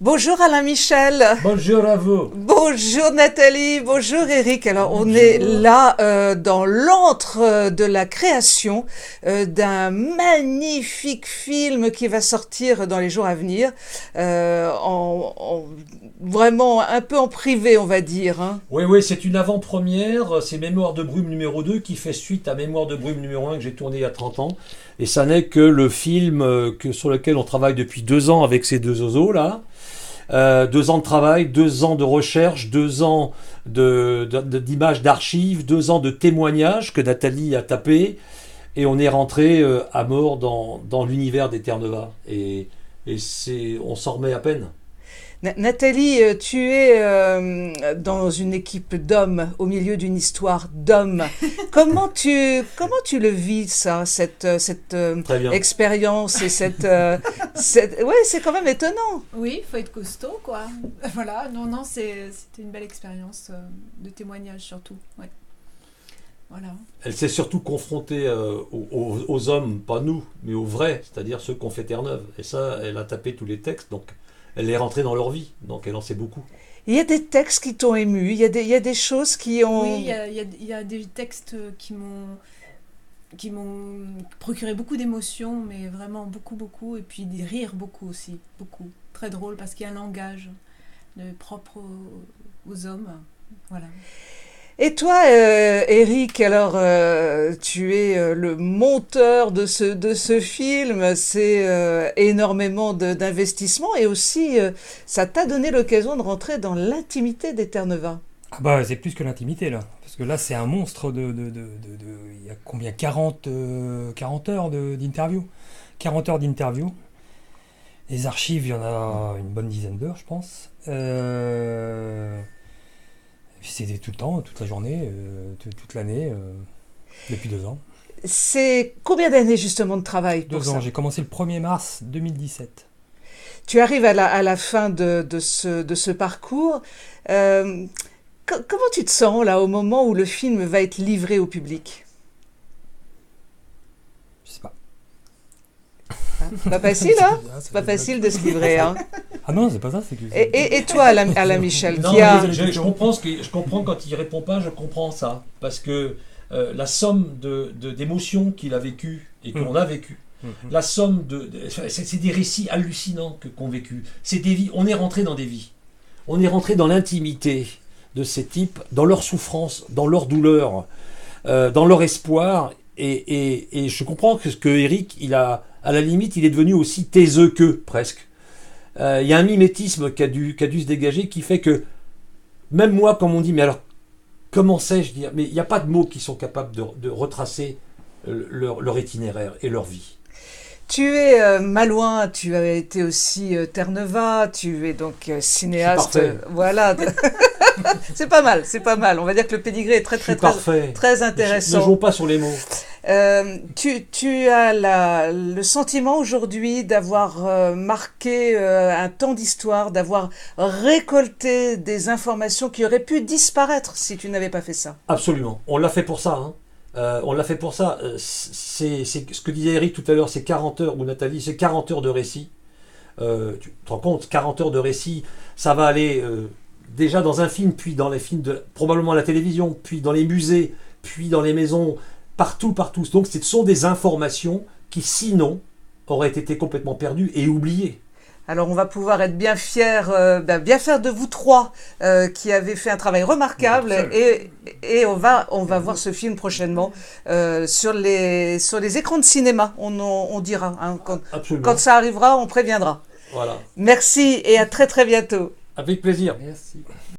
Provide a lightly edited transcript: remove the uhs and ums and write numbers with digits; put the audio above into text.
Bonjour Alain Michel. Bonjour à vous. Bonjour Nathalie. Bonjour Eric. Alors on est là dans l'antre de la création d'un magnifique film qui va sortir dans les jours à venir, vraiment un peu en privé on va dire. Hein. Oui, c'est une avant-première. C'est Mémoire de Brume numéro 2 qui fait suite à Mémoire de Brume numéro 1 que j'ai tourné il y a 30 ans. Et ça n'est que le film sur lequel on travaille depuis 2 ans avec ces deux oiseaux là. 2 ans de travail, 2 ans de recherche, 2 ans d'images d'archives, 2 ans de témoignages que Nathalie a tapé, et on est rentré à mort dans l'univers d'Eterneva. Et on s'en remet à peine. Nathalie, tu es dans une équipe d'hommes, au milieu d'une histoire d'hommes. Comment tu le vis, ça, cette expérience et ouais, c'est quand même étonnant. Oui, il faut être costaud, quoi. Voilà, non, c'était une belle expérience de témoignage, surtout. Ouais. Voilà. Elle s'est surtout confrontée aux hommes, pas nous, mais aux vrais, c'est-à-dire ceux qui ont fait Terre-Neuve. Et ça, elle a tapé tous les textes, donc elle est rentrée dans leur vie, donc elle en sait beaucoup. Il y a des textes qui t'ont ému, il y a des choses qui ont... Oui, il y a des textes qui m'ont procuré beaucoup d'émotions, mais vraiment beaucoup, et puis des rires beaucoup aussi, beaucoup. Très drôle, parce qu'il y a un langage propre aux hommes, voilà. Et toi, Eric, alors tu es le monteur de ce film, c'est énormément d'investissement et aussi ça t'a donné l'occasion de rentrer dans l'intimité d'Eterneva. Ah bah c'est plus que l'intimité là, parce que là c'est un monstre il y a combien 40 heures d'interview. 40 heures d'interview. Les archives, il y en a une bonne dizaine d'heures, je pense. C'était tout le temps, toute la journée, toute l'année, depuis 2 ans. C'est combien d'années justement de travail pour 2 ans, ça? j'ai commencé le 1er mars 2017. Tu arrives à la fin de ce parcours. Comment tu te sens là au moment où le film va être livré au public? Je sais pas. C'est pas facile, hein? C'est pas facile de se livrer, hein? Ah non, c'est pas ça, c'est que... Et toi, Alain Michel, Non, qui a... je comprends quand il répond pas, je comprends ça. Parce que la somme d'émotions qu'il a vécues et qu'on a vécues, la somme c'est des récits hallucinants qu'on vécu. C'est des vies, on est rentré dans des vies. On est rentré dans l'intimité de ces types, dans leur souffrance, dans leur douleur, dans leur espoir. Et je comprends que Eric, à la limite, il est devenu aussi taiseux qu'eux, presque. Il y a un mimétisme qui a dû se dégager qui fait que, même moi, comme on dit, mais alors, comment sais-je dire? Mais il n'y a pas de mots qui sont capables de retracer leur itinéraire et leur vie. Tu es malouin, tu as été aussi Terre-Neuve, tu es donc cinéaste. Voilà. C'est pas mal. On va dire que le pédigré est très intéressant. Ne jouons pas sur les mots. Tu as le sentiment aujourd'hui d'avoir marqué un temps d'histoire, d'avoir récolté des informations qui auraient pu disparaître si tu n'avais pas fait ça. Absolument. On l'a fait pour ça. Hein. On l'a fait pour ça. C'est ce que disait Eric tout à l'heure, c'est 40 heures, ou Nathalie, c'est 40 heures de récit. Tu te rends compte, 40 heures de récit, ça va aller déjà dans un film, puis dans les films, probablement à la télévision, puis dans les musées, puis dans les maisons, partout. Donc ce sont des informations qui, sinon, auraient été complètement perdues et oubliées. Alors on va pouvoir être bien fiers de vous trois qui avez fait un travail remarquable et on va voir ce film prochainement sur les écrans de cinéma, on dira. Hein, quand ça arrivera, on préviendra. Voilà. Merci et à très très bientôt. Avec plaisir. Merci.